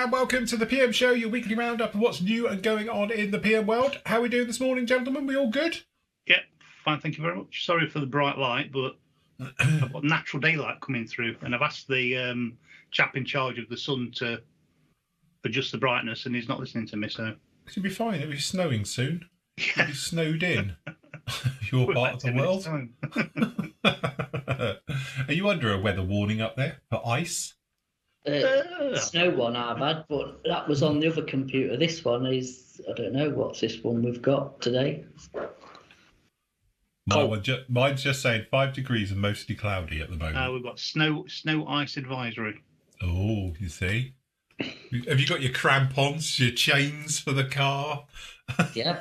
and welcome to the PM Show, your weekly roundup of what's new and going on in the PM world. How are we doing this morning, gentlemen? We all good? Yeah, fine, thank you very much. Sorry for the bright light, but I've got natural daylight coming through, and I've asked the chap in charge of the sun to adjust the brightness, and he's not listening to me, so... It'll be fine. It'll be snowing soon. It'll be snowed in. Your part of the world. Are you under a weather warning up there for ice? Snow one I've had, but that was on the other computer. This one is, I don't know, what's this one we've got today? Mine's just saying 5 degrees and mostly cloudy at the moment. We've got snow ice advisory. Oh, you see? Have you got your crampons, your chains for the car? Yeah,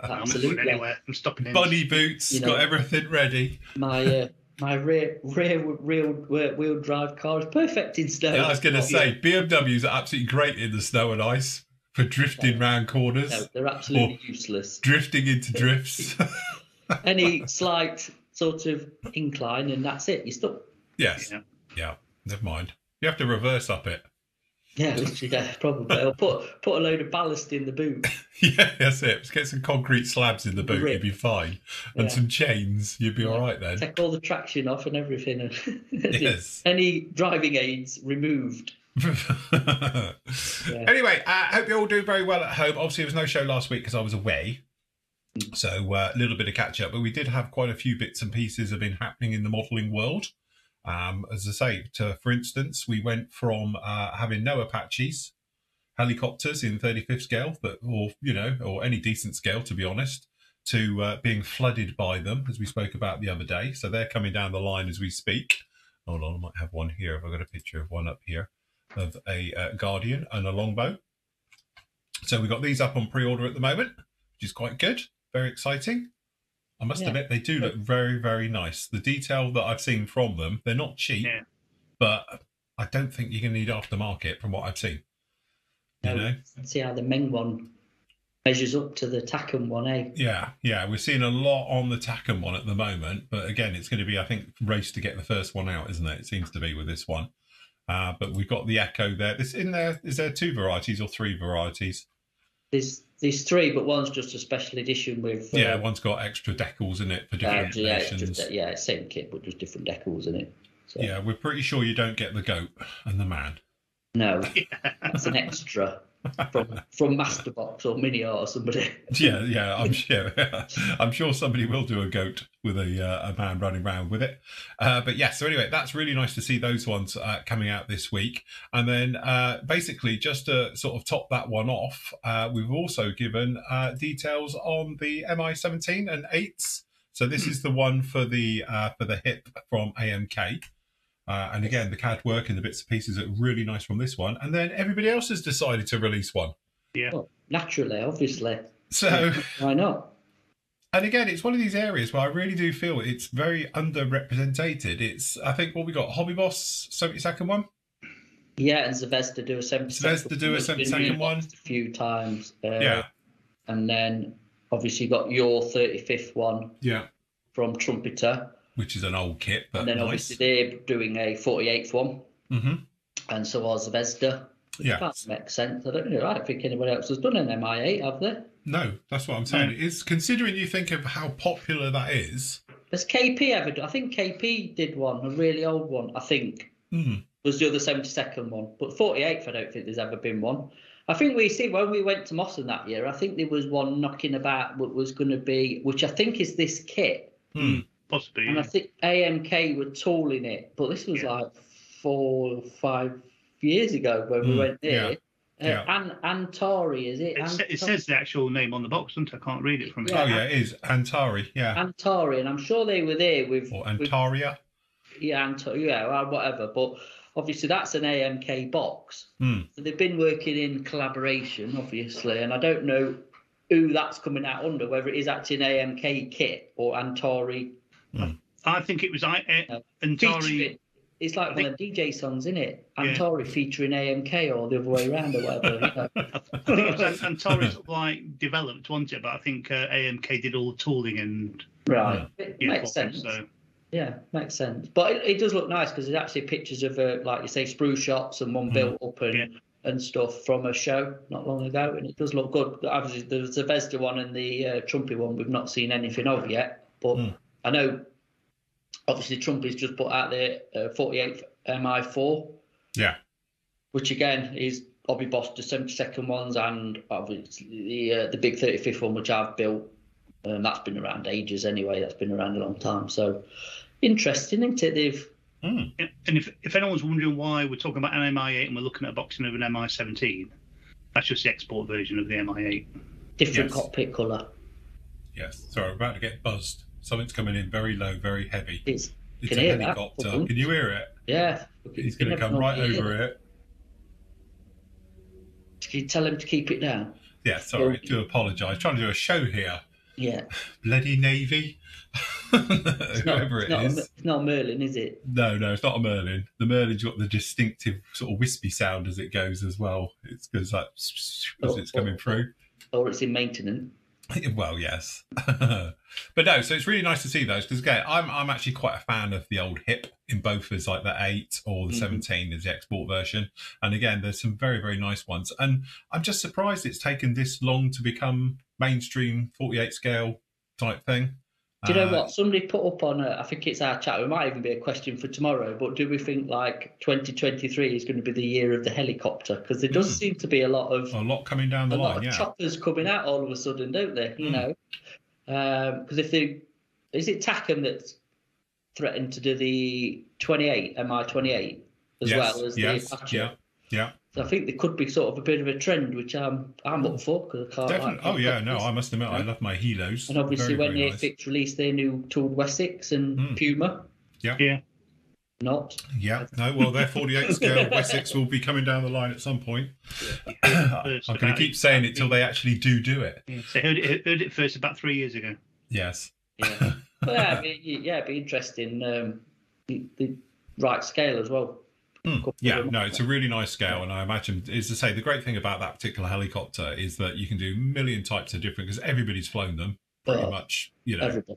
absolutely. Anywhere. I'm stopping in. Bunny boots, got everything ready. My rear wheel drive car is perfect in snow. Yeah, I was going to say, BMWs are absolutely great in the snow and ice for drifting round corners. No, they're absolutely useless. Drifting into drifts. Any slight sort of incline and that's it. You're stuck. Yes. Yeah. Never mind. You have to reverse up it. Yeah, probably. Or put a load of ballast in the boot. Yeah, that's it. Just get some concrete slabs in the boot, you'll be fine. And some chains, you'll be all right then. Take all the traction off and everything. Yes. Any driving aids removed. Anyway, I hope you're all doing very well at home. Obviously, there was no show last week because I was away. So a little bit of catch up. But we did have quite a few bits and pieces that have been happening in the modelling world. As I say, for instance, we went from having no Apaches, helicopters in 35th scale, or any decent scale, to be honest, to being flooded by them, as we spoke about the other day. So they're coming down the line as we speak. Hold on, I might have one here. I've got a picture of one up here of a Guardian and a Longbow. So we've got these up on pre-order at the moment, which is quite good. Very exciting. I must admit, they do look very, very nice. The detail that I've seen from them, they're not cheap, but I don't think you're going to need aftermarket from what I've seen. You know? See how the Meng one measures up to the Taken one, eh? Yeah. We're seeing a lot on the Taken one at the moment, but again, it's going to be, I think, race to get the first one out, isn't it? It seems to be with this one. But we've got the Echo there. Is there 2 varieties or 3 varieties? There's 3, but one's just a special edition with... one's got extra decals in it for different nations. Same kit, but just different decals in it. So. Yeah, we're pretty sure you don't get the goat and the man. No, that's an extra from Masterbox or Mini Art or somebody. Yeah, I'm sure somebody will do a goat with a man running around with it. So anyway, that's really nice to see those ones coming out this week. And then basically, just to sort of top that one off, we've also given details on the Mi-17 and 8s. So this is the one for the hip from AMK. And again, the CAD work and the bits and pieces are really nice from this one. And then everybody else has decided to release one. Yeah. Well, naturally, obviously. So why not? And again, it's one of these areas where I really do feel it's very underrepresented. It's, I think, what we got, Hobby Boss, 72nd one? Yeah, and Zvezda do a 72nd one. A few times. And then, obviously, you got your 35th one. Yeah. From Trumpeter. Which is an old kit, but and then obviously they're doing a 48th one, and so was Zvezda. Yeah, that makes sense. I don't think anybody else has done an Mi-8, have they? No, that's what I'm saying. It's considering you think of how popular that is. Has KP ever done? I think KP did one, a really old one. I think was the other 72nd one, but 48th. I don't think there's ever been one. I think when we went to Mossen that year, I think there was one knocking about what was going to be, which I think is this kit. Possibly. And I think AMK were tooling it, but this was like 4 or 5 years ago when we went there. Antari, is it? It says the actual name on the box, doesn't it? I can't read it from here. Oh, yeah, it is. Antari, yeah. Antari, and I'm sure they were there with... Or Antaria. Whatever. But obviously that's an AMK box. So they've been working in collaboration, obviously, and I don't know who that's coming out under, whether it is actually an AMK kit or Antari... I think it was Antari. It's like one of the DJ songs, isn't it? Antari featuring AMK or the other way around or whatever. I think it was Antari developed, wasn't it? But I think AMK did all the tooling and It makes sense. So. Yeah, makes sense. But it does look nice because there's actually pictures of like you say sprue shots and one built up and and stuff from a show not long ago, and it does look good. Obviously, there's the Zvezda one and the Trumpy one we've not seen anything of yet, but I know obviously Trumpy's just put out the 48 MI4, which again is Hobby Boss, the 72nd ones, and obviously the big 35th one which I've built. That's been around ages anyway. That's been around a long time. So interesting, isn't it? They've And if anyone's wondering why we're talking about an MI8 and we're looking at a boxing of an MI17, that's just the export version of the MI8. Different cockpit colour. Yes. Sorry, we're about to get buzzed. Something's coming in very low, very heavy. It's a helicopter. Can you hear it? Yeah. He's going to come right over it. Can you tell him to keep it down? Yeah, sorry. Do apologise. Trying to do a show here. Yeah. Bloody Navy. Whoever it is. It's not a Merlin, is it? No, it's not a Merlin. The Merlin's got the distinctive sort of wispy sound as it goes as well. It's because it's coming through. Or it's in maintenance. Well, yes. But no, so it's really nice to see those because, again, I'm actually quite a fan of the old hip in both as like the 8 or the 17 as the export version. And again, there's some very, very nice ones. And I'm just surprised it's taken this long to become mainstream 48 scale type thing. Do you know what? Somebody put up on, I think it's our chat, it might even be a question for tomorrow, but do we think like 2023 is going to be the year of the helicopter? Because there does seem to be a lot coming down the line, a lot of choppers coming out all of a sudden, don't they? You know, because is it Taken that's threatened to do the 28 MI28 as well as the Apache? Yeah. So I think there could be sort of a bit of a trend, which I'm up for because I can't. Definitely. I must admit, I love my Helos. And obviously, when Airfix released their new tooled Wessex and Puma. Yeah. Not. Yeah. No. Well, their 48 scale Wessex will be coming down the line at some point. I'm going to keep saying it till they actually do it. Yeah. So heard it first about 3 years ago. Yes. Yeah. But it'd be interesting. The right scale as well. Yeah, no, it's a really nice scale, and I imagine, is to say, the great thing about that particular helicopter is that you can do a million types of different, because everybody's flown them, pretty much,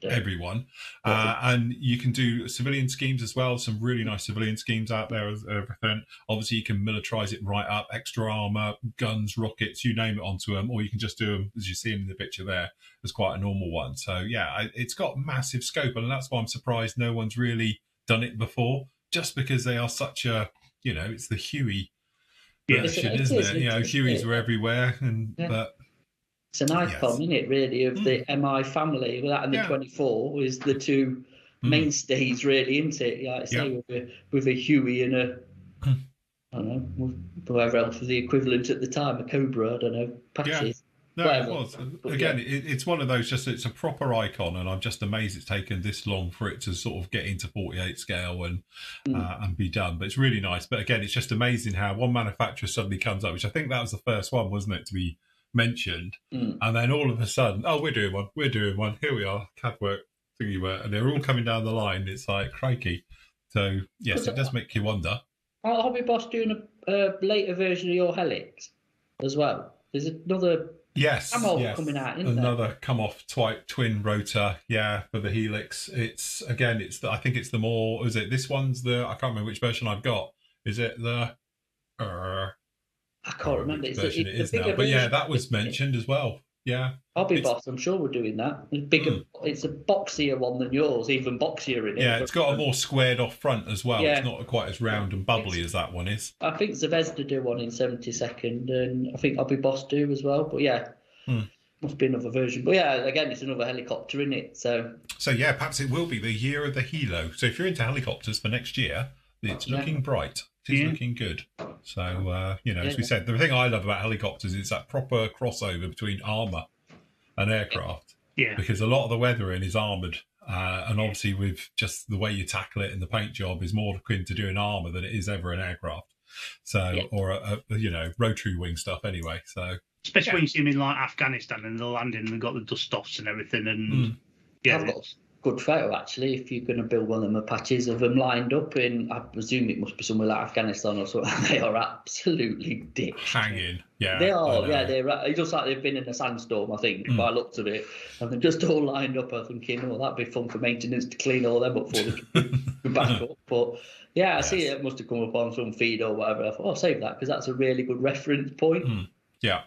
everyone, and you can do civilian schemes as well. Some really nice civilian schemes out there. Everything, obviously, you can militarize it right up, extra armor, guns, rockets, you name it, onto them, or you can just do them as you see them in the picture there as quite a normal one. So yeah, it's got massive scope, and that's why I'm surprised no one's really done it before. Just because they are such a, it's the Huey version, isn't it? Hueys were everywhere, but it's an icon, isn't it? Really, of the MI family. That and the 24 is the two mainstays, really, isn't it? Like I say, with a Huey and a, I don't know, whoever else was the equivalent at the time, a Cobra. I don't know, patches. No, it was. Again, it's one of those, it's a proper icon, and I'm just amazed it's taken this long for it to sort of get into 48 scale and be done. But it's really nice. But again, it's just amazing how one manufacturer suddenly comes up, which I think that was the first one, wasn't it, to be mentioned? And then all of a sudden, we're doing one. Here we are, CAD work, thingy work, and they're all coming down the line. It's like, crikey. So, yes, it does make you wonder. Are Hobby Boss doing a later version of your Helix as well? There's another... Yes. Coming out, another come-off twin rotor, for the Helix. It's I think it's the more. Is it this one's the? I can't remember which version I've got. Is it the? I can't remember. Which version it is now, but that was mentioned as well. Yeah, Hobby Boss, I'm sure we're doing that. It's bigger. It's a boxier one than yours, even boxier in it. Yeah, it's got a more squared off front as well. Yeah. It's not quite as round and bubbly as that one is. I think Zvezda do one in 72nd, and I think Hobby Boss do as well. But must be another version. But again, it's another helicopter, isn't it? So perhaps it will be the year of the Helo. So if you're into helicopters for next year, it's looking bright. It's looking good. So, as we said, the thing I love about helicopters is that proper crossover between armour and aircraft. Yeah. Because a lot of the weathering is armoured. And obviously with just the way you tackle it in the paint job is more akin to doing armour than it is ever an aircraft. So, or, rotary wing stuff anyway. So, especially when you see them in like Afghanistan and they're landing and they've got the dust offs and everything. And good photo actually. If you're going to build one of them Apaches of them lined up in, I presume it must be somewhere like Afghanistan or something. They are absolutely ditched. Hanging, yeah. They are, yeah. It looks like they've been in a sandstorm, I think, by looks of it, and they're just all lined up. I'm thinking, oh, that'd be fun for maintenance to clean all them up before they can back up. But yeah, I see it must have come up on some feed or whatever. I thought, I'll save that because that's a really good reference point. Yeah.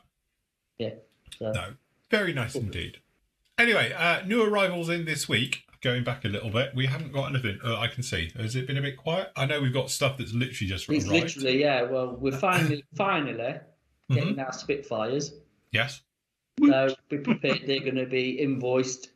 Yeah. So. No, very nice indeed. Anyway, new arrivals in this week. Going back a little bit, we haven't got anything I can see. Has it been a bit quiet? I know we've got stuff that's literally just arrived. It's literally, yeah. Well, we're finally getting our Spitfires. Yes. So be prepared. They're going to be invoiced.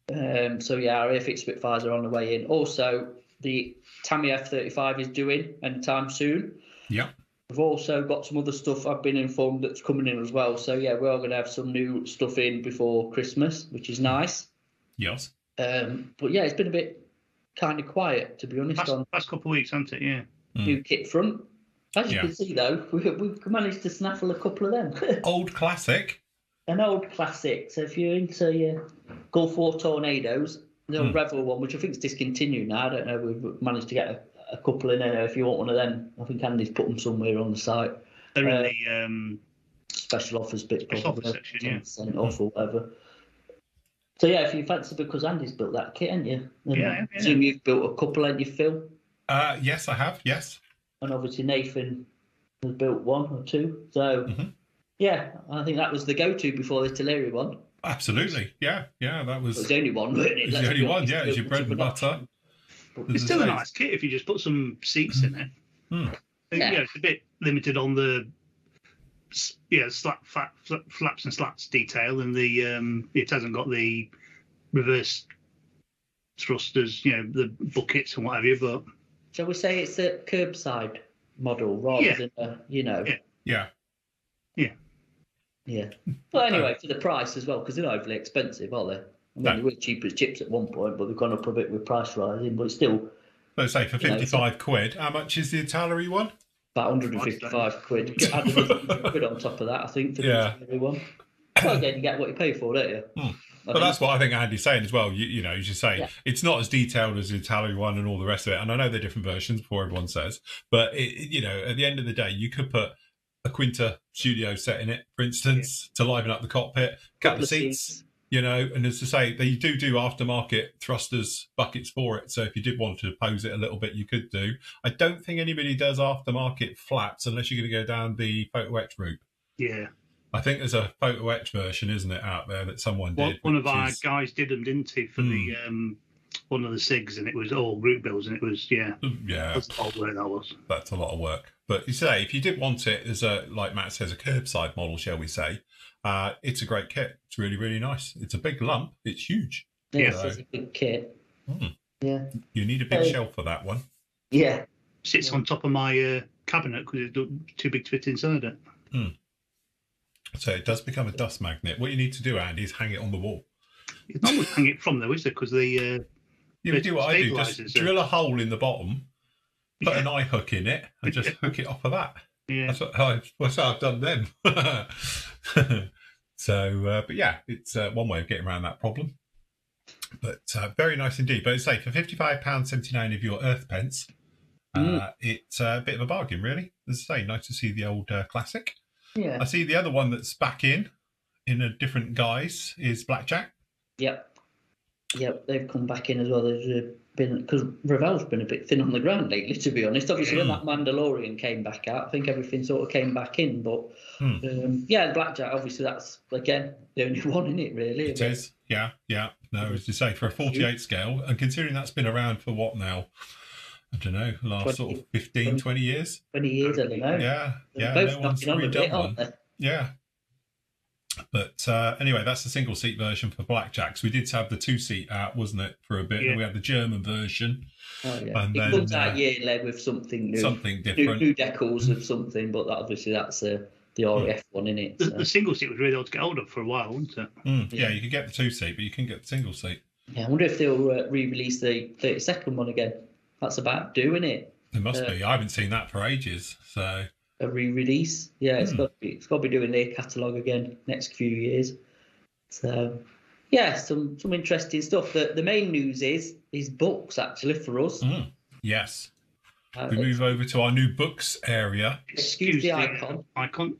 So yeah, our Airfix Spitfires are on the way in. Also, the Tamiya F-35 is doing anytime soon. Yeah. We've also got some other stuff I've been informed that's coming in as well. So yeah, we're all going to have some new stuff in before Christmas, which is nice. Yes. But yeah, it's been a bit kind of quiet, to be honest. Past couple of weeks, hasn't it? Yeah. New kit front. As you can see, though, we've managed to snaffle a couple of them. Old classic. An old classic. So if you're into your Gulf War Tornadoes, the old Revel one, which I think is discontinued now. I don't know. We've managed to get a couple in there. If you want one of them, I think Andy's put them somewhere on the site. They're in the special offers bit, probably section, 10% off or whatever. So yeah, if you fancy, because Andy's built that kit, haven't you? Yeah. I assume you've built a couple, haven't you, Phil? Yes, I have. Yes. And obviously Nathan has built one or two. So yeah, I think that was the go-to before the Teleri one. Absolutely. Yeah. That was. It was the only one, wasn't it? It was the only one. Yeah, it's your bread and butter. It's still a nice kit if you just put some seats in it. Yeah, it's a bit limited on the flaps and slats detail, and the it hasn't got the reverse thrusters, the buckets and whatever. But shall we say it's a curbside model rather than a, Yeah. Well, anyway, for the price as well, because they're not overly expensive, are they? I mean, they were cheap as chips at one point, but they've gone up a bit with price rising. But it's still. Let's say for 55 quid, how much is the Italeri one? About 155 quid. Add another quid on top of that, I think, for the Italeri one. Well, again, you get what you pay for, don't you? But that's what I think Andy's saying as well. You should say it's not as detailed as the Italeri one and all the rest of it. And I know they're different versions, before everyone says. But at the end of the day, you could put a Quinta studio set in it, for instance, to liven up the cockpit, couple of seats. And as I say, they do aftermarket thrusters, buckets for it. So if you did want to pose it a little bit, you could do. I don't think anybody does aftermarket flaps unless you're going to go down the photo etch route. Yeah. I think there's a photo etch version, isn't it, out there that someone did? One of our guys did them, didn't he, for the one of the SIGs, and it was all group builds, and it was that's a lot of work that was. That's a lot of work. But you say if you did want it as like Matt says, a curbside model, shall we say? It's a great kit. It's really, really nice. It's a big lump. It's huge. Yeah, it's a big kit. Yeah. You need a big shelf for that one. Yeah. Sits on top of my cabinet because it's too big to fit inside it. So it does become a dust magnet. What you need to do, Andy, is hang it on the wall. It's not much hang it from though, is there? Because the you do what I do. Just drill a hole in the bottom, put an eye hook in it, and just hook it off of that. Yeah, that's what I've done then. So, but yeah, it's one way of getting around that problem. But very nice indeed. But say for £55.79 of your earth pence, it's a bit of a bargain, really. As I say, nice to see the old classic. Yeah. I see the other one that's back in a different guise is Blackjack. Yep, they've come back in as well. There's been, because Ravel's been a bit thin on the ground lately, to be honest. Obviously, when that Mandalorian came back out, I think everything sort of came back in. But Blackjack, obviously, that's again the only one in it, really. It is. Yeah. No, as you say, for a 48 scale, and considering that's been around for what now? I don't know, last 20 years? 20 years, I don't know. Yeah. They're both knocking on a bit, aren't they? Yeah. But anyway, that's the single seat version for Blackjacks. We did have the 2-seat out, wasn't it, for a bit? Yeah. And we had the German version. Oh, yeah. And it comes out yearly with something new. Something different. New decals of something, but obviously that's the RAF one, in it. The single seat was really hard to get hold of for a while, wasn't it? Yeah, you could get the 2-seat, but you can get the single seat. Yeah, I wonder if they'll re-release the 32nd one again. That's about doing it. It must be. I haven't seen that for ages, so... A re-release, yeah. It's got to be doing their catalogue again next few years. So, Yeah, some interesting stuff. The main news is books, actually, for us. Yes. We move over to our new books area. Excuse the icon.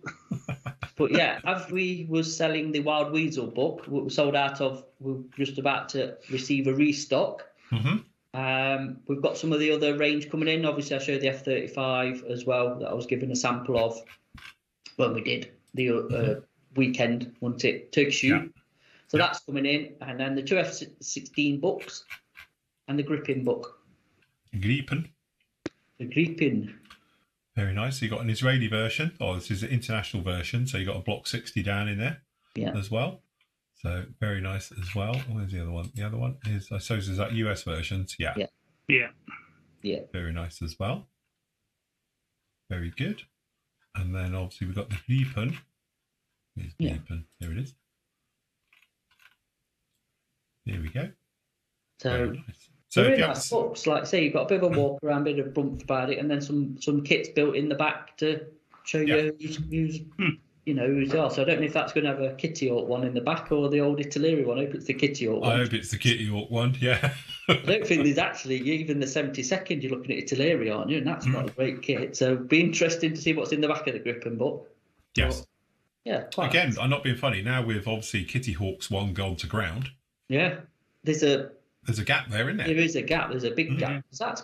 But yeah, as we was selling the Wild Weasel book, we were sold out of, we're just about to receive a restock. We've got some of the other range coming in. Obviously, I showed the F-35 as well that I was given a sample of when we did the weekend, wasn't it? Turkey shoot. Yeah. So that's coming in. And then the 2 F-16 books and the Gripen book. Gripen. The Gripen. Very nice. So you got an Israeli version. Oh, this is the international version. So you got a Block 60 down in there as well. So very nice as well. Where's the other one? The other one is, I suppose, is that US versions. Yeah. Very nice as well. Very good. And then obviously we've got the Gripen. Here's Gripen. There it is. There we go. So nice. So really nice books, like I say, you've got a bit of a walk around, a bit of bump about it, and then some kits built in the back to show you who's who's else. So I don't know if that's going to have a Kitty Hawk one in the back or the old Italeri one. I hope it's the Kitty Hawk one. I hope it's the Kitty Hawk one, yeah. I don't think there's actually, even the 72nd, you're looking at Italeri, aren't you? And that's not a great kit. So it'll be interesting to see what's in the back of the Gripen book. Yes. But, quite again, nice. I'm not being funny. Now with obviously Kitty Hawk's one gone to ground. Yeah. There's a gap there, isn't there? There is a gap. There's a big gap. That's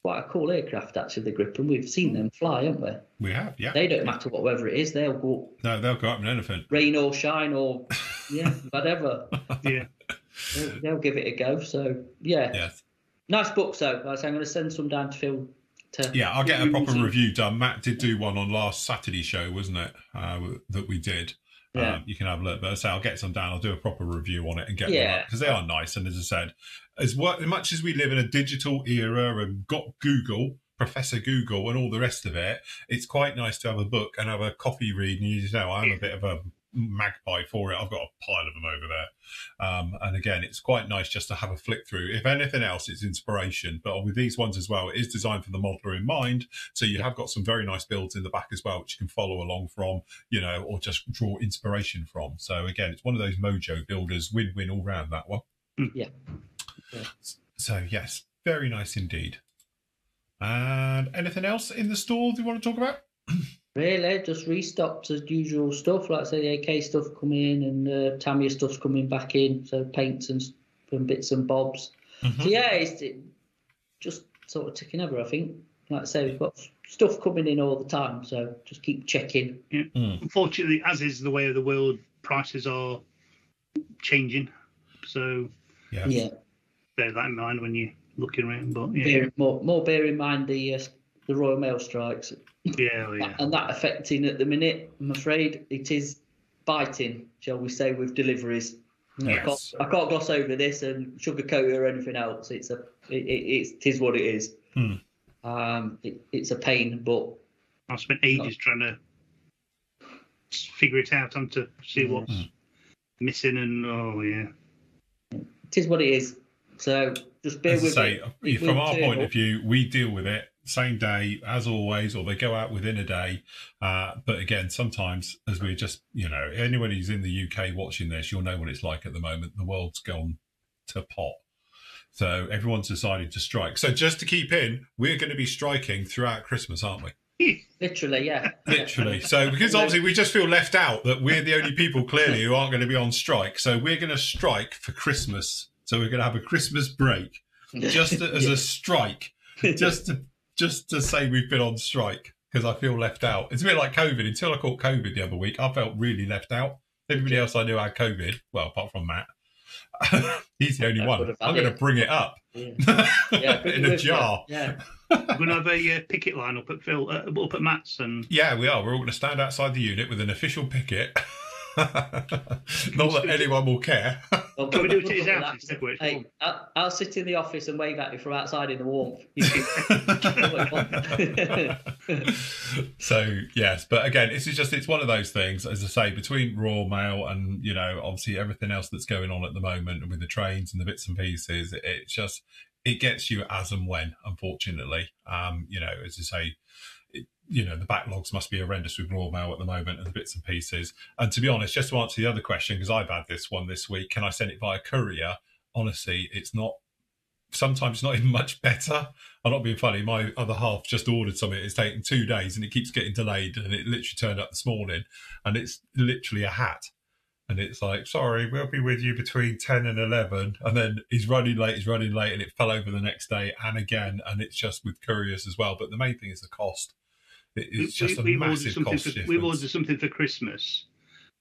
quite a cool aircraft, actually, the Gripen. We've seen them fly, haven't we? We have, yeah. They don't matter what weather it is. They'll go. No, they'll go up an elephant. Rain or shine or, whatever. Yeah. They'll give it a go. So, yeah. Yes. Nice books, though. I'm going to send some down to Phil. I'll get a proper review done. Matt did do one on last Saturday show, wasn't it? That we did. Yeah. You can have a look, but I'll get some down. I'll do a proper review on it and get them up because they are nice. And as I said, as much as we live in a digital era and got Google, Professor Google, and all the rest of it, it's quite nice to have a book and have a coffee read. And you know, I'm a bit of a magpie for it. I've got a pile of them over there. And again, it's quite nice just to have a flick through. If anything else, it's inspiration. But with these ones as well, it is designed for the modeler in mind. So you have got some very nice builds in the back as well, which you can follow along from, or just draw inspiration from. So again, it's one of those mojo builders, win-win all round, that one. Yeah. So yes, very nice indeed. And anything else in the store you want to talk about? Really, just restocked as usual stuff. Like I say, the AK stuff coming in and Tamiya stuff's coming back in. So paints and bits and bobs. So yeah, it's just sort of ticking over, I think. Like I say, we've got stuff coming in all the time. So just keep checking. Yeah. Unfortunately, as is the way of the world, prices are changing. So bear that in mind when you're looking around. But more bear in mind the Royal Mail strikes. And that affecting at the minute, I'm afraid it is biting, shall we say, with deliveries. I can't gloss over this and sugarcoat it or anything else. It is what it is. It's a pain, but I've spent ages trying to figure it out and to see what's missing, and it is what it is. So just bear with me. From our point of view, we deal with it same day as always, or they go out within a day. But again, sometimes, as we just, anyone who's in the UK watching this, you'll know what it's like at the moment. The world's gone to pot. So everyone's decided to strike. So just to keep in, we're going to be striking throughout Christmas, aren't we? Literally, yeah. Literally. So because obviously we just feel left out that we're the only people clearly who aren't going to be on strike. So we're going to strike for Christmas. So we're going to have a Christmas break just as a strike, just to say we've been on strike, because I feel left out. It's a bit like COVID. Until I caught COVID the other week, I felt really left out. Everybody else I knew had COVID, well, apart from Matt. He's the only one. I'm going to bring it up in a jar. Yeah. We're going to have a picket line up at Matt's. And yeah, we are. We're all going to stand outside the unit with an official picket. Not that anyone will care. Well, can we do it at his house instead? Hey, I'll sit in the office and wave at you from outside in the warmth. So yes, but again, it's one of those things, as I say, between Royal Mail and obviously everything else that's going on at the moment with the trains and the bits and pieces. It gets you as and when, unfortunately. As I say, you know, the backlogs must be horrendous with Royal Mail at the moment and the bits and pieces. And to be honest, just to answer the other question, because I've had this one this week, can I send it via courier? Honestly, it's not. Sometimes it's not even much better. I'm not being funny. My other half just ordered something. It's taken 2 days and it keeps getting delayed. And it literally turned up this morning, and it's literally a hat. And it's like, sorry, we'll be with you between 10 and 11. And then he's running late, and it fell over the next day and again. And it's just with couriers as well. But the main thing is the cost. It's just a massive cost difference. We've ordered something for Christmas,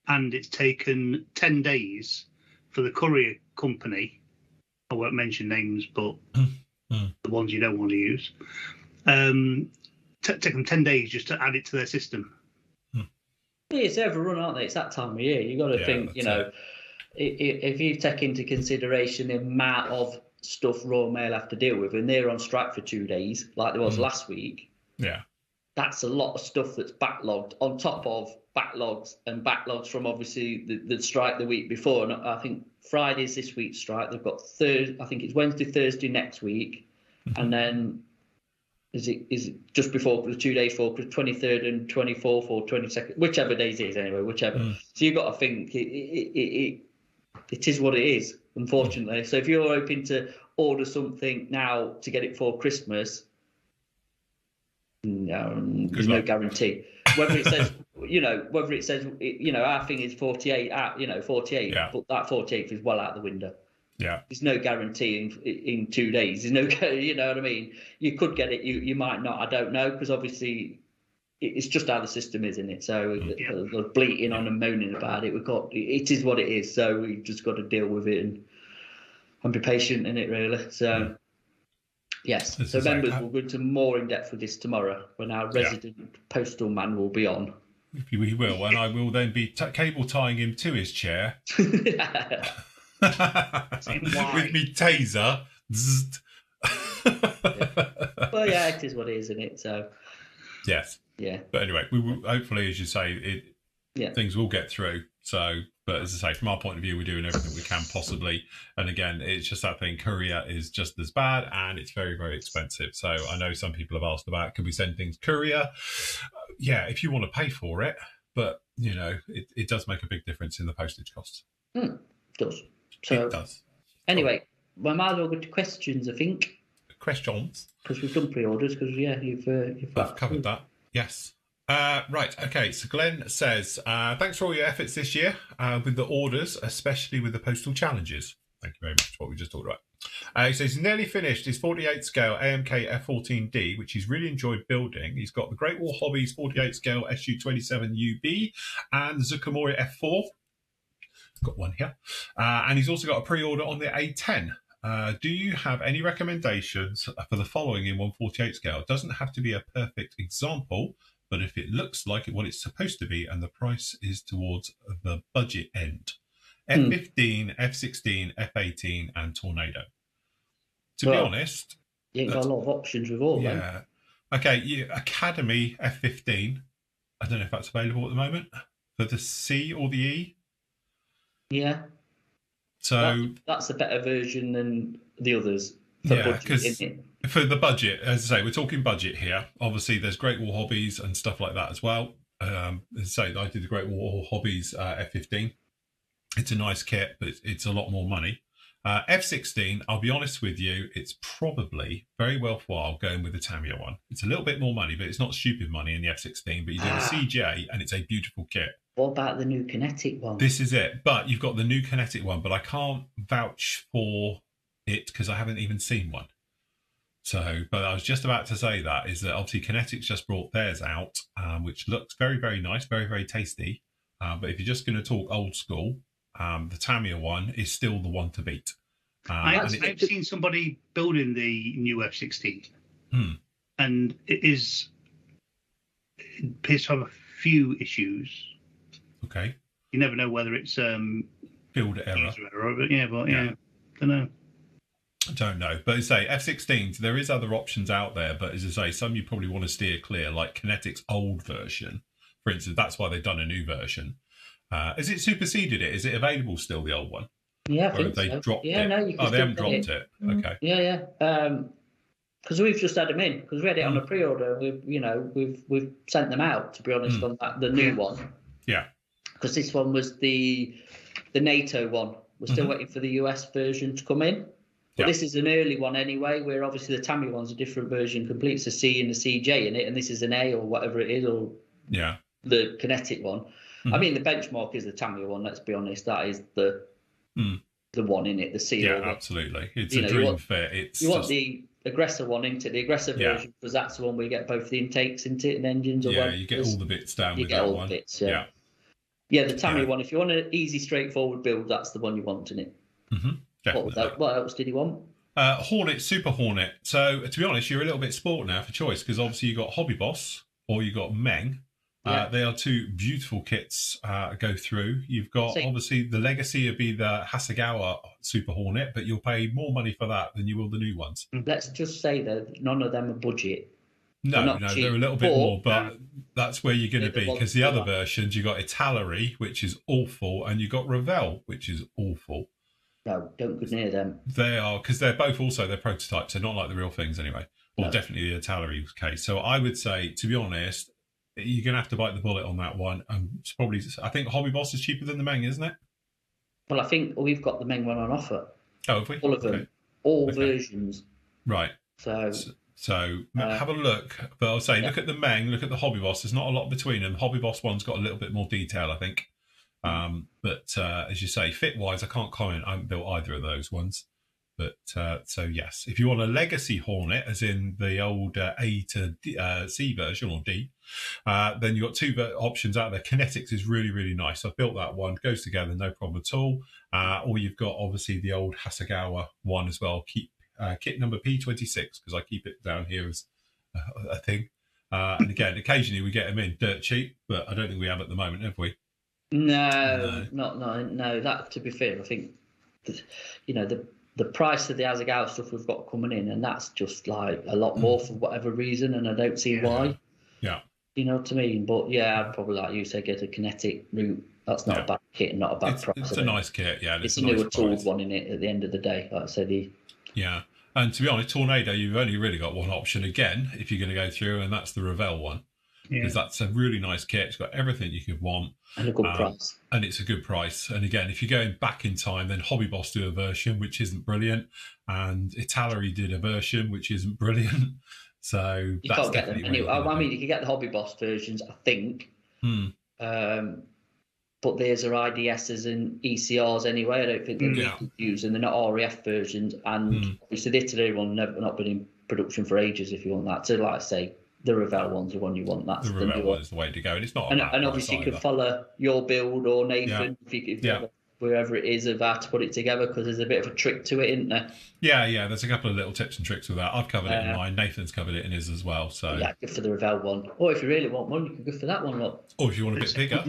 and it's taken 10 days for the courier company. I won't mention names, but the ones you don't want to use. Take them 10 days just to add it to their system. Yeah, it's overrun, aren't they? It's that time of year. You've got to think, you know, if you take into consideration the amount of stuff Royal Mail have to deal with, and they're on strike for 2 days, like there was last week. Yeah. That's a lot of stuff that's backlogged on top of backlogs from obviously the strike the week before. And I think Friday's this week's strike. They've got I think it's Wednesday, Thursday next week, and then is it just before the 2 days before 23rd and 24th or 22nd, whichever days it is anyway, whichever. So you've got to think it is what it is, unfortunately. So if you're hoping to order something now to get it for Christmas, no, there's no guarantee. Whether it says, our thing is 48, 48, but that 48 is well out the window. Yeah. There's no guarantee in 2 days. There's no, you know what I mean? You could get it, you might not, I don't know, because obviously it's just how the system is, isn't it? So bleating on and moaning about it, it is what it is. So we've just got to deal with it and be patient in it, really. So. Yes, so members will go into more in depth with this tomorrow when our resident postal man will be on. He will, and I will then be cable tying him to his chair with me taser. Well, yeah, it is what it is, isn't it? So yes, yeah. But anyway, we will, hopefully, as you say, things will get through. So. But as I say, from our point of view, we're doing everything we can possibly. And again, it's just that thing. Courier is just as bad, and it's very, very expensive. So I know some people have asked about, can we send things courier? Yeah, if you want to pay for it. But, you know, it does make a big difference in the postage costs. It does. So, it does. Anyway, we might as well go to questions, I think. Questions? Because we've done pre-orders, because, you've covered that. Yes. Right, okay, so Glenn says, thanks for all your efforts this year with the orders, especially with the postal challenges. Thank you very much for what we just talked about. He says he's nearly finished his 48 scale AMK F14D, which he's really enjoyed building. He's got the Great Wall Hobbies 48 scale SU27UB and the Zucamori F4. Got one here. And he's also got a pre-order on the A10. Do you have any recommendations for the following in 148 scale? It doesn't have to be a perfect example, but if it looks like what it's supposed to be and the price is towards the budget end. F15, F16, F18 and Tornado. To be honest... You've got a lot of options with all them. Yeah. Okay, Academy F15. I don't know if that's available at the moment. For the C or the E? Yeah. So... That's a better version than the others. Because for the budget, as I say, we're talking budget here. Obviously, there's Great Wall Hobbies and stuff like that as well. As I say, I did the Great Wall Hobbies F15. It's a nice kit, but it's a lot more money. F16, I'll be honest with you, it's probably very worthwhile going with the Tamiya one. It's a little bit more money, but it's not stupid money in the F16. But you do the CJ, and it's a beautiful kit. What about the new Kinetic one? This is it. But you've got the new Kinetic one, but I can't vouch for it because I haven't even seen one. So, but I was just about to say that is that obviously Kinetic's just brought theirs out, which looks very, very nice, very, very tasty. But if you're just going to talk old school, the Tamiya one is still the one to beat. I've seen somebody building the new F16, and it appears to have a few issues. Okay. You never know whether it's build error. But don't know. I don't know, but as I say, F16s, there is other options out there, but as I say, some you probably want to steer clear, like Kinetic's old version, for instance. That's why they've done a new version. Has it superseded it? Is it available still, the old one? Yeah, I or think have they so. dropped Yeah, it? no, you can they haven't dropped it. Okay. Yeah. because we've just had them in, because we had it on a pre-order. We've sent them out, to be honest, on the new one. Yeah. Because this one was the NATO one. We're still waiting for the US version to come in. But this is an early one anyway, where obviously the Tamiya one's a different version complete. It's a C and a CJ in it, and this is an A or whatever it is, or the Kinetic one. I mean, the benchmark is the Tamiya one, let's be honest. That is the one in it, the C. Yeah, absolutely. It's a dream fit. You want the Aggressor one into the Aggressor version, because that's the one where you get both the intakes into it and engines. Yeah, you get all the bits down with that one. You get all the bits, Yeah, the Tamiya one, if you want an easy, straightforward build, that's the one you want in it. What else did he want? Hornet, Super Hornet. So, to be honest, you're a little bit sport now for choice, because obviously you've got Hobby Boss or you've got Meng. They are two beautiful kits go through. You've got, obviously, the Legacy would be the Hasegawa Super Hornet, but you'll pay more money for that than you will the new ones. Let's just say that none of them are budget. No, they're a little bit more, but that's where you're going to be, because the other versions, you've got Italeri, which is awful, and you've got Revell, which is awful. No, don't go near them. They are, because they're both also, they're prototypes, they're not like the real things anyway. Or definitely the Italeri case. So I would say, to be honest, you're going to have to bite the bullet on that one. It's probably, I think Hobby Boss is cheaper than the Meng, isn't it? Well, I think we've got the Meng one on offer. Oh, have we? All of them. All versions. Right. So have a look. But I'll say, look at the Meng, look at the Hobby Boss. There's not a lot between them. Hobby Boss one's got a little bit more detail, I think. But as you say, fit-wise, I can't comment. I haven't built either of those ones. But so, yes, if you want a Legacy Hornet, as in the old A to C version, or D, then you've got two options out there. Kinetics is really, really nice. I've built that one. Goes together, no problem at all. Or you've got, obviously, the old Hasegawa one as well. Kit number P26, because I keep it down here as a thing. And again, occasionally we get them in dirt cheap, but I don't think we have at the moment, have we? No. That, to be fair, I think, the price of the Hasegawa stuff we've got coming in, and that's just like a lot more for whatever reason, and I don't see why. Yeah. You know what I mean? But yeah, I'd probably, like you say, get a Kinetic route. That's not a bad kit and not a bad price. It's a nice kit, yeah. It's a newer tooled one in it at the end of the day, like I said. Yeah. And to be honest, Tornado, you've only really got one option again if you're going to go through, and that's the Revell one. Because that's a really nice kit. It's got everything you could want. And a good price. And it's a good price. And again, if you're going back in time, then Hobby Boss do a version, which isn't brilliant. And Italeri did a version, which isn't brilliant. So you can't get them. I mean, you can get the Hobby Boss versions, I think. But theirs are IDSs and ECRs anyway. I don't think they're using. They're not REF versions. And obviously the Italeri one not been in production for ages, if you want that. So like I say, the Revell one's the one you want. That's the Revell one is the way to go. And it's not. And obviously you could follow your build or Nathan if you wherever it is of how to put it together, because there's a bit of a trick to it, isn't there? Yeah. There's a couple of little tips and tricks with that. I've covered it in mine. Nathan's covered it in his as well. So yeah, good for the Revell one. Or if you really want one, you can go for that one. Look. Or if you want a bit bigger,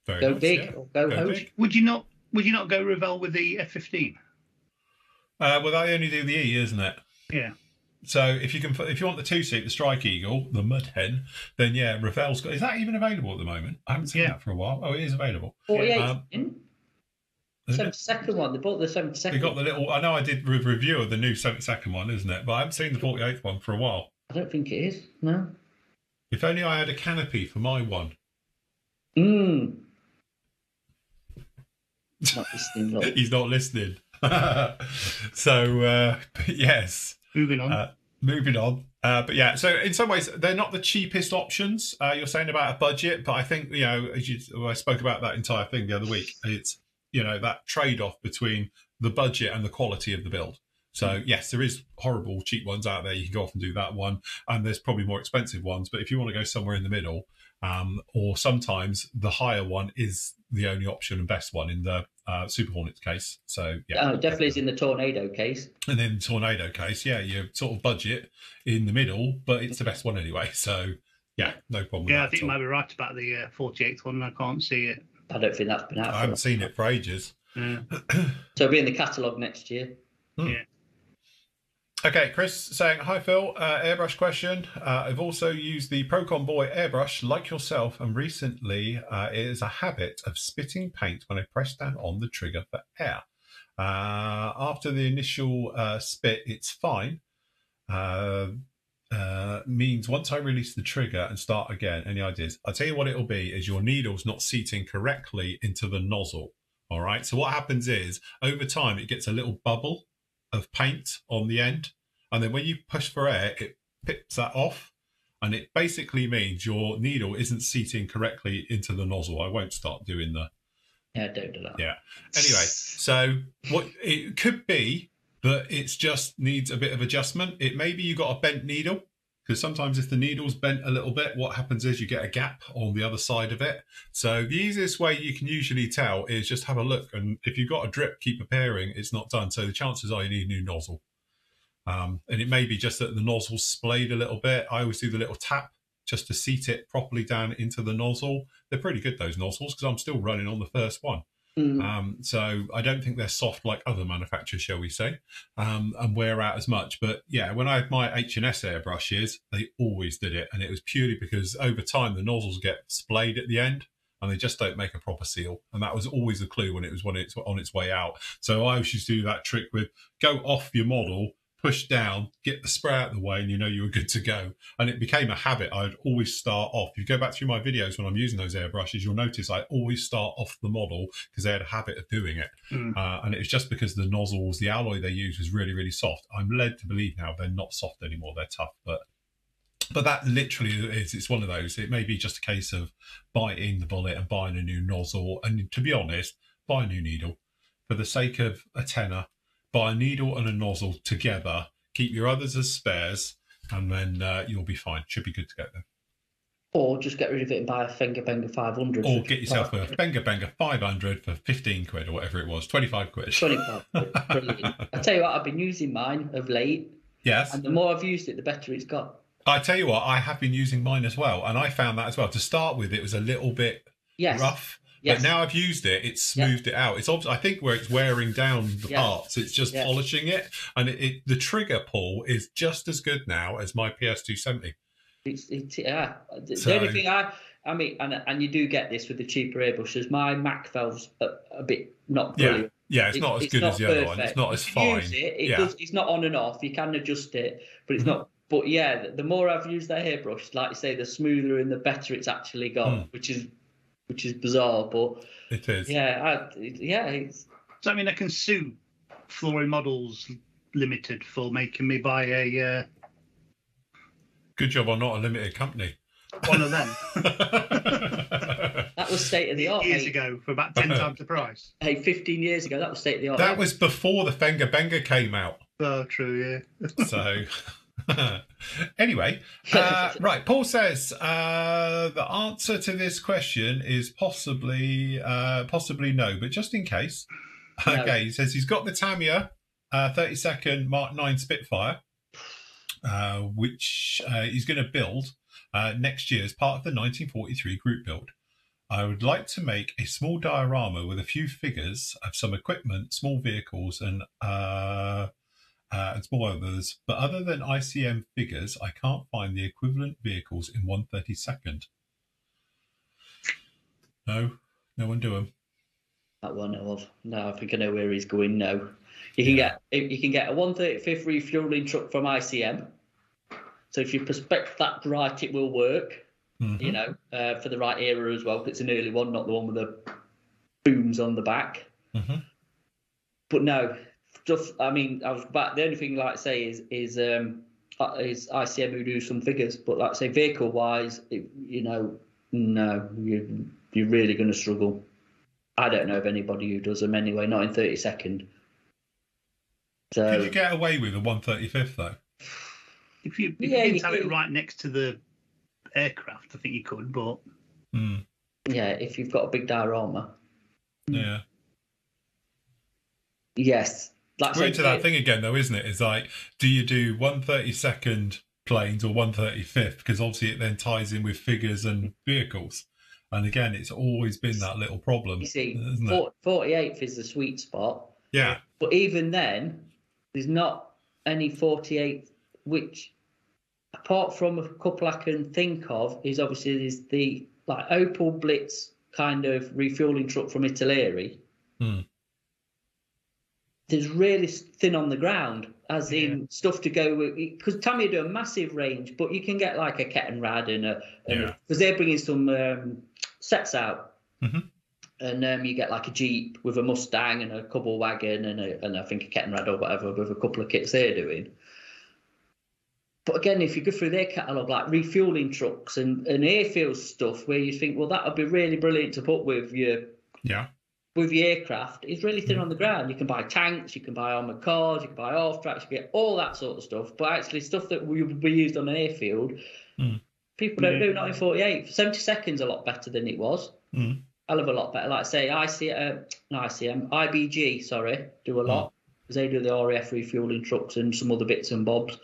go big or go big. Would you not go Revell with the F15? Well, they only do the E, isn't it? Yeah. So if you want the 2-seat, the Strike Eagle, the Mud Hen, then yeah, Revell's got. Is that even available at the moment? I haven't seen that for a while. Oh, it is available. 48. 72nd one. They bought the 72nd. They got the little. I know I did a review of the new 72nd one, isn't it? But I haven't seen the 48th one for a while. I don't think it is. No. If only I had a canopy for my one. Not listening. Look. He's not listening. So yes. Moving on. But yeah, so in some ways, they're not the cheapest options. You're saying about a budget, but I think, I spoke about that entire thing the other week. It's, that trade-off between the budget and the quality of the build. So yes, there is horrible cheap ones out there. You can go off and do that one. And there's probably more expensive ones. But if you want to go somewhere in the middle, or sometimes the higher one is the only option and best one in the Super Hornets case. So yeah, definitely is in the Tornado case. And then Tornado case, you're sort of budget in the middle, but it's the best one anyway. So yeah, no problem. Yeah, I think you might be right about the 48th one. I can't see it. I don't think that's been out. I haven't seen it for ages. Yeah. So it'll be in the catalogue next year. Yeah. Okay, Chris saying, hi Phil, airbrush question. I've also used the Procon Boy airbrush like yourself, and recently it is a habit of spitting paint when I press down on the trigger for air. After the initial spit, it's fine. means once I release the trigger and start again, any ideas? I'll tell you what it'll be is your needle's not seating correctly into the nozzle. All right. So what happens is over time, it gets a little bubble of paint on the end. And then when you push for air, it pips that off. And it basically means your needle isn't seating correctly into the nozzle. I won't start doing the... Yeah, don't do that. Yeah. Anyway, so what it could be that it's just needs a bit of adjustment. It maybe you got a bent needle, because sometimes if the needle's bent a little bit, what happens is you get a gap on the other side of it. So the easiest way you can usually tell is just have a look. And if you've got a drip, keep appearing, it's not done. So the chances are you need a new nozzle. And it may be just that the nozzle's splayed a little bit. I always do the little tap just to seat it properly down into the nozzle. They're pretty good, those nozzles, because I'm still running on the first one. So I don't think they're soft like other manufacturers, shall we say, and wear out as much. But yeah, when I had my H&S airbrushes, they always did it. And it was purely because over time, the nozzles get splayed at the end and they just don't make a proper seal. And that was always the clue when it's on its way out. So I always used to do that trick with go off your model, push down, get the spray out of the way, and you know you were good to go. And it became a habit. I'd always start off. If you go back through my videos when I'm using those airbrushes, you'll notice I always start off the model because they had a habit of doing it. And it was just because the nozzles, the alloy they used was really, really soft. I'm led to believe now they're not soft anymore. They're tough. But that literally is, it's one of those. It may be just a case of biting the bullet and buying a new nozzle. And to be honest, buy a new needle. For the sake of a tenner, buy a needle and a nozzle together, keep your others as spares, and then you'll be fine. Should be good to go then. Or just get rid of it and buy a Fenger Banger 500. Or get yourself a Fenger Banger 500 for 15 quid or whatever it was, 25 quid. 25 quid, brilliant. I tell you what, I've been using mine of late. Yes. And the more I've used it, the better it's got. I tell you what, I have been using mine as well, and I found that as well. To start with, it was a little bit rough. Yes. But now I've used it, it's smoothed it out. It's I think where it's wearing down the parts, it's just polishing it. And the trigger pull is just as good now as my PS270. The only thing I mean, and you do get this with the cheaper airbrushes, my Mac valve's a bit not brilliant. Yeah, it's not as good as the other one. It's not as fine. Use it does, it's not on and off. You can adjust it, but it's not. But yeah, the more I've used that hairbrush, like you say, the smoother and the better it's actually got, which is bizarre, but it is. So I mean, I can sue Flooring Models Limited for making me buy a. Good job, I'm not a limited company. One of them. That was state of the art. Years ago, for about 10 times the price. Hey, 15 years ago, that was state of the art. That was before the Fenger Banger came out. Oh, true, yeah. So. Anyway, right. Paul says the answer to this question is possibly no, but just in case. No. Okay, he says he's got the Tamiya 32nd Mark 9 Spitfire, which he's going to build next year as part of the 1943 group build. I would like to make a small diorama with a few figures of some equipment, small vehicles, and small others, but other than ICM figures, I can't find the equivalent vehicles in 1/32. No one do them. That one I know of. No, I think I know where he's going now. You can get a 1/35 refueling truck from ICM. So if you perspect that right, it will work. You know, for the right era as well. Because it's an early one, not the one with the booms on the back. But no. Stuff. I mean, I was back. The only thing, like I say, is ICM who do some figures, but like I say, vehicle wise, no, you're really going to struggle. I don't know of anybody who does them anyway. Not in 32nd. So could you get away with a 1/35 though? If you didn't have it right next to the aircraft, I think you could. But yeah, if you've got a big diorama. Yeah. Yes. We're into that thing again, though, isn't it? It's like, do you do 1/32nd planes or 1/35? Because obviously it then ties in with figures and vehicles. And again, it's always been that little problem. You see, 48th is the sweet spot. Yeah. But even then, there's not any 48th, which, apart from a couple I can think of, is obviously there's the like Opel Blitz kind of refueling truck from Italeri. there's really thin on the ground, as in stuff to go with. Because Tamiya do a massive range, but you can get like a Kettenrad because they're bringing some sets out. Mm-hmm. And you get like a Jeep with a Mustang and a Cobble wagon and I think a Kettenrad or whatever with a couple of kits they're doing. But again, if you go through their catalogue, like refueling trucks and airfield stuff, where you think, well, that would be really brilliant to put with your aircraft, it's really thin on the ground. You can buy tanks, you can buy armoured cars, you can buy off tracks, you get all that sort of stuff. But actually, stuff that would be used on an airfield, people don't do. Not in 48. 72nd's a lot better than it was. Hell of a lot better. Like say, IBG, do a lot because they do the RAF refueling trucks and some other bits and bobs.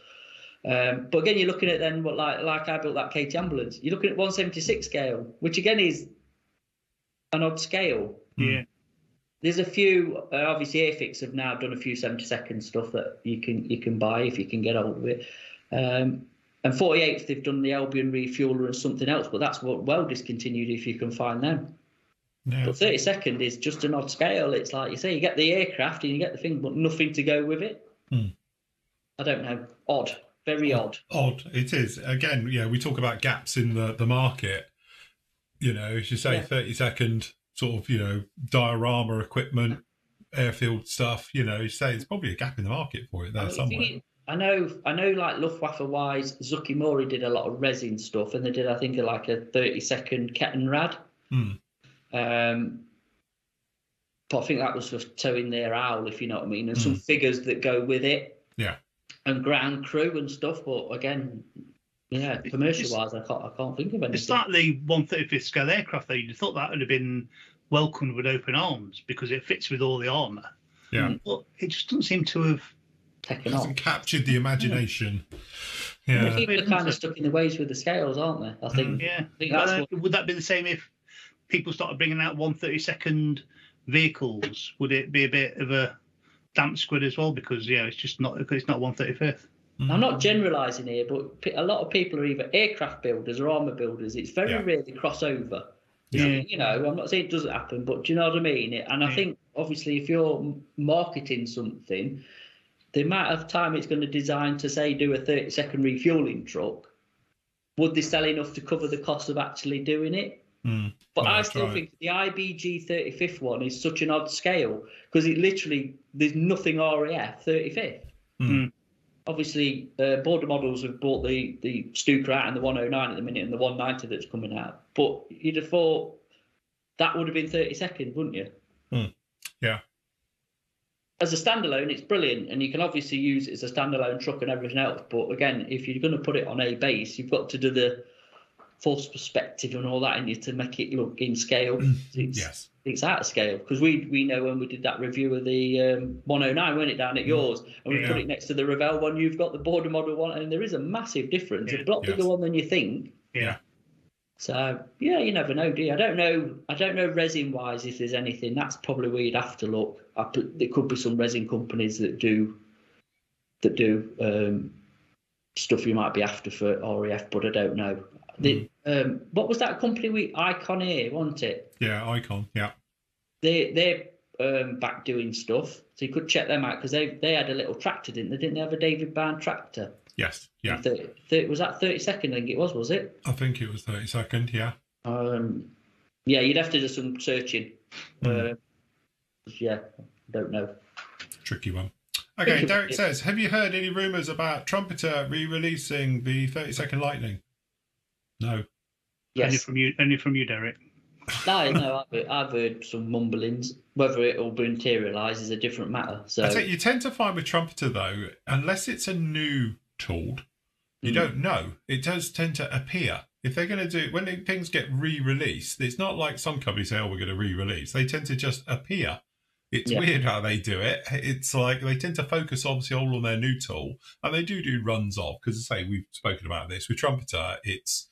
But again, you're looking at then what like I built that KT ambulance. You're looking at 1/76 scale, which again is an odd scale. Yeah. There's a few. Obviously, Airfix have now done a few 72nd stuff that you can buy if you can get hold of it. And 48th, they've done the Albion refueler and something else, but that's well discontinued if you can find them. No. But 32nd is just an odd scale. It's like you say, you get the aircraft and you get the thing, but nothing to go with it. I don't know. Odd. Very odd. Odd. It is. Again, we talk about gaps in the market. As you say, 32nd sort of, diorama equipment, airfield stuff, you say it's probably a gap in the market for it there somewhere. I know like Luftwaffe-wise, Zuki Mori did a lot of resin stuff and they did, I think, like a 32nd Kettenrad. But I think that was for towing their owl, if you know what I mean, and some figures that go with it. Yeah. And ground crew and stuff, but again, commercial-wise, I can't think of anything. It's like the 1/35th scale aircraft, though. You'd have thought that would have been welcomed with open arms because it fits with all the armour. Yeah. But it just doesn't seem to have taken off. Hasn't captured the imagination. Yeah. People are kind of stuck in the ways with the scales, aren't they? I think. Yeah. I think that's would that be the same if people started bringing out 1/32nd vehicles? Would it be a bit of a damp squid as well, because it's just not 1/35th. I'm not generalising here, but a lot of people are either aircraft builders or armour builders. It's very rarely crossover. I'm not saying it doesn't happen, but do you know what I mean? And I think obviously if you're marketing something, the amount of time it's going to design to say do a 32nd refueling truck, would they sell enough to cover the cost of actually doing it? But I still think the IBG 35th one is such an odd scale because it literally, there's nothing RAF 35th. Obviously, Border Models have bought the Stuka out and the 109 at the minute and the 190 that's coming out. But you'd have thought that would have been 32nd, wouldn't you? Yeah. As a standalone, it's brilliant, and you can obviously use it as a standalone truck and everything else. But again, if you're going to put it on a base, you've got to do the false perspective and all that in you to make it look in scale. It's out of scale because we know when we did that review of the 109, weren't it, down at yours, and we put it next to the Revell one. You've got the Border Model one, and there is a massive difference. A lot bigger one than you think. So you never know, do you? I don't know resin wise if there's anything. That's probably where you'd have to look. There could be some resin companies that do stuff you might be after for RAF, but I don't know. What was that company Icon Air, wasn't it? Yeah, Icon. Yeah. They're back doing stuff, so you could check them out because they had a little tractor, didn't they? Didn't they have a David Barn tractor? Yes. Yeah. Was that 32nd? I think it was it? I think it was 32nd. Yeah. You'd have to do some searching. Don't know. Tricky one. Okay, Derek says, have you heard any rumours about Trumpeter re-releasing the 32nd Lightning? No. Yes. Only from you, Derek. No, I've heard some mumblings. Whether it will materialise is a different matter. So you tend to find with Trumpeter though, unless it's a new tool, you don't know. It does tend to appear. If they're going to do when things get re-released, it's not like some companies say, "Oh, we're going to re-release." They tend to just appear. It's weird how they do it. It's like they tend to focus obviously all on their new tool, and they do runs off because, as I say, we've spoken about this with Trumpeter. It's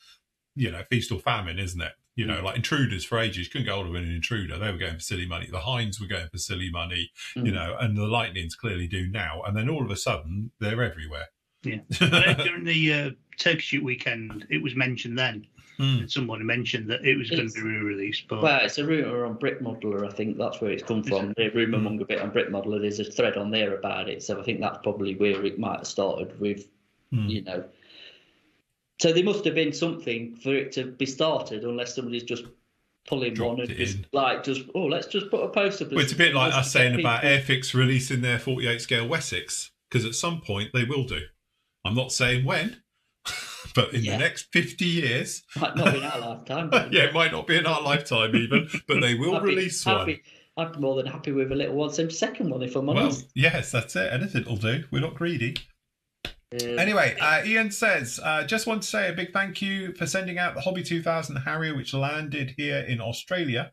feast or famine, isn't it? Like Intruders for ages, couldn't get hold of an Intruder. They were going for silly money. The Hinds were going for silly money, and the Lightnings clearly do now. And then all of a sudden, they're everywhere. Yeah. During the Turkey Shoot weekend, it was mentioned then And somebody mentioned that it was going to be re-released. But well, it's a rumour on Brick Modeler. I think that's where it's come from. The rumour monger bit on Brick Modeler. There's a thread on there about it, so I think that's probably where it might have started with, you know. So there must have been something for it to be started, unless somebody's just pulling Dropped one and it in. let's just put a poster. Well, it's a bit like us saying about Airfix releasing their 48 scale Wessex, because at some point they will do. I'm not saying when, but in the next 50 years. Might not be in our lifetime. Yeah, it might not be in our lifetime even, but they will release one. I'd be more than happy with a little 1/72nd one, if I'm honest. Well, yes, that's it. Anything will do. We're not greedy. Anyway, Ian says, just want to say a big thank you for sending out the Hobby 2000 Harrier, which landed here in Australia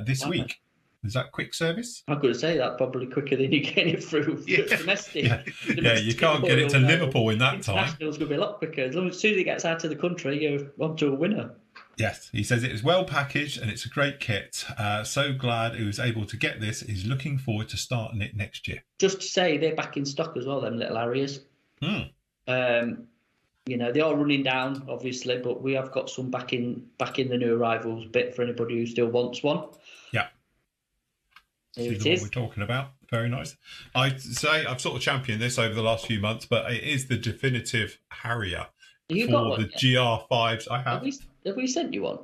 this week. Is that quick service? I'm going to say that probably quicker than you get it through domestic. Yeah, you can't get it to Liverpool in that time. International's going to be a lot quicker. As soon as it gets out of the country, you're on to a winner. Yes, he says it is well packaged and it's a great kit. So glad he was able to get this. He's looking forward to starting it next year. Just to say, they're back in stock as well, them little Harriers. You know, they are running down, obviously, but we have got some back in the new arrivals bit for anybody who still wants one. Yeah. Here it See is. what we're talking about. Very nice. I'd say I've sort of championed this over the last few months, but it is the definitive Harrier You for got one the yet? GR5s I have. Have we sent you one?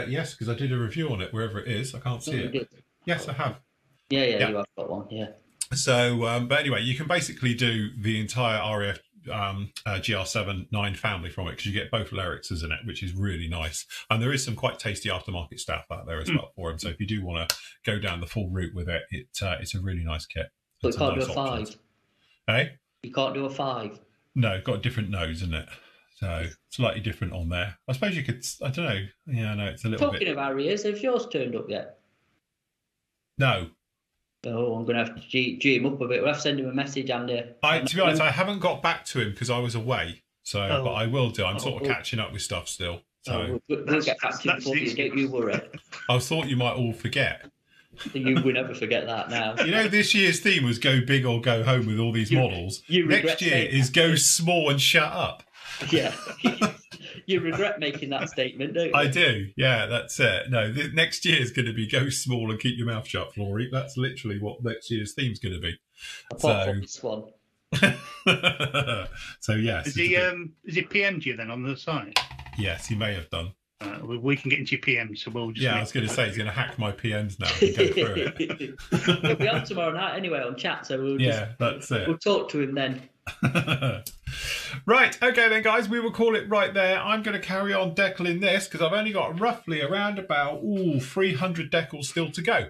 Yes, because I did a review on it wherever it is. I can't see it. Did. Yes, I have. Yeah, you have got one, yeah. So, but anyway, you can basically do the entire RAF GR7 9 family from it, because you get both Lyrixes in it, which is really nice. And there is some quite tasty aftermarket stuff out there as well for them. So if you do want to go down the full route with it, it's a really nice kit. But you can't nice do a 5. Hey? You can't do a 5. No, got a different nose, isn't it? So slightly different on there. I suppose you could, I don't know. Yeah, no, it's a little Talking bit. of Harriers, have yours turned up yet? No. Oh, I'm going to have to G him up a bit. We'll have to send him a message, Andy. To be honest, I haven't got back to him because I was away. So, but I will do. I'm sort of catching up with stuff still. So we'll get back to you before you, don't you worry. I thought you might all forget. You will never forget that now. You know, this year's theme was go big or go home with all these models. Next year is go small and shut up. Yeah. You regret making that statement, don't you? I do. Yeah, that's it. No, next year is going to be go small and keep your mouth shut, Flory. That's literally what next year's theme's going to be. Apart from this one. So, yes. Is he PM'd you then on the site? Yes, he may have done. We can get into your PMs, so we'll just. I was going to say he's going to hack my PMs now and go through it. We'll be on tomorrow night anyway on chat, so we'll that's it. We'll talk to him then. Right, okay then, guys, we will call it right there. I'm going to carry on decaling this because I've only got roughly around about 300 decals still to go.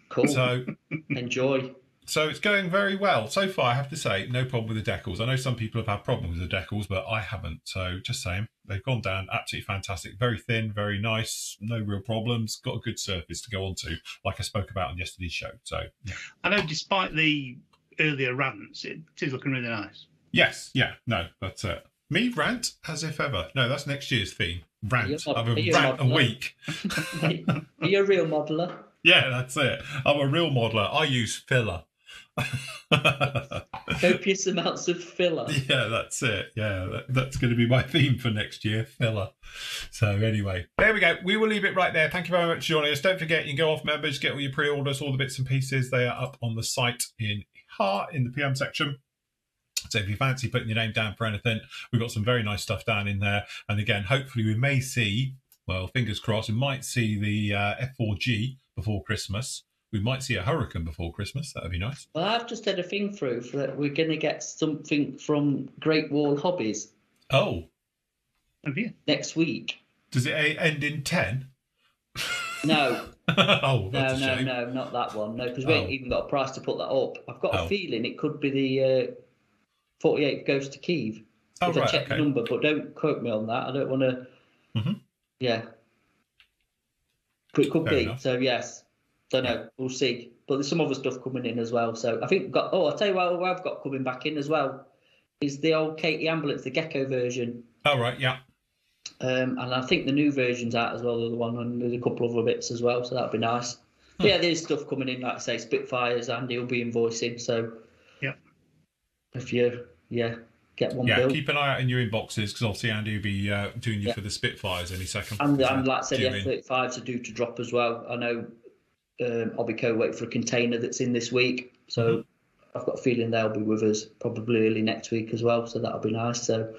Cool. So enjoy. So it's going very well. So far, I have to say, no problem with the decals. I know some people have had problems with the decals, but I haven't. So just saying, they've gone down absolutely fantastic. Very thin, very nice, no real problems. Got a good surface to go onto, like I spoke about on yesterday's show. So yeah. I know despite the earlier rants, it is looking really nice. Yes, yeah, no, that's it. Me rant as if ever. No, that's next year's theme. Rant. I have a rant a week. Are you a real modeller? Yeah, that's it. I'm a real modeller. I use filler. Copious amounts of filler. Yeah, that's it. Yeah, that's going to be my theme for next year, filler. So anyway, there we go. We will leave it right there. Thank you very much for joining us. Don't forget, you can go off members, get all your pre-orders, all the bits and pieces. They are up on the site in the PM section. So if you fancy putting your name down for anything, we've got some very nice stuff down in there. And again, hopefully we may see, well, fingers crossed, we might see the F4G before Christmas. We might see a Hurricane before Christmas. That would be nice. Well, I've just had a thing through for that. We're going to get something from Great Wall Hobbies. Oh. Have you? Next week. Does it end in 10? No. Oh, that's a shame. No, not that one. No, because we ain't even got a price to put that up. I've got a feeling it could be the 48 Ghost to Kiev. If I check the number, but don't quote me on that. I don't want to. Mm-hmm. Yeah. But it could Fair be. enough. So, yes. Don't know. We'll see. But there's some other stuff coming in as well. So I think we've got. Oh, I'll tell you what I've got coming back in as well. Is the old Katie Ambulance, the Gecko version. Oh, right, yeah. And I think the new version's out as well, the other one, and there's a couple of other bits as well, so that'd be nice. Yeah, there's stuff coming in, like I say, Spitfires, Andy will be invoicing, so yeah. If you, get get one Yeah, built. keep an eye out in your inboxes because obviously Andy will be doing you for the Spitfires any second. And like I said, the F-35s are due to drop as well. I know I'll be co-waiting for a container that's in this week. So I've got a feeling they'll be with us probably early next week as well. So that'll be nice. So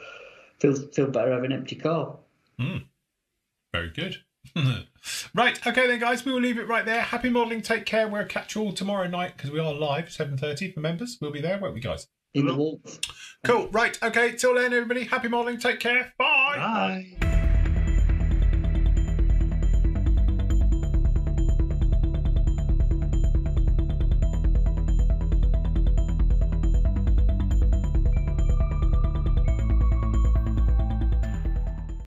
feel better having an empty car. Very good. Right, okay then, guys, we will leave it right there. Happy modelling, take care. We'll catch you all tomorrow night because we are live 7:30 for members. We'll be there, won't we, guys? In the warmth. Cool. Right, okay, till then, everybody, happy modelling, take care. Bye. Bye.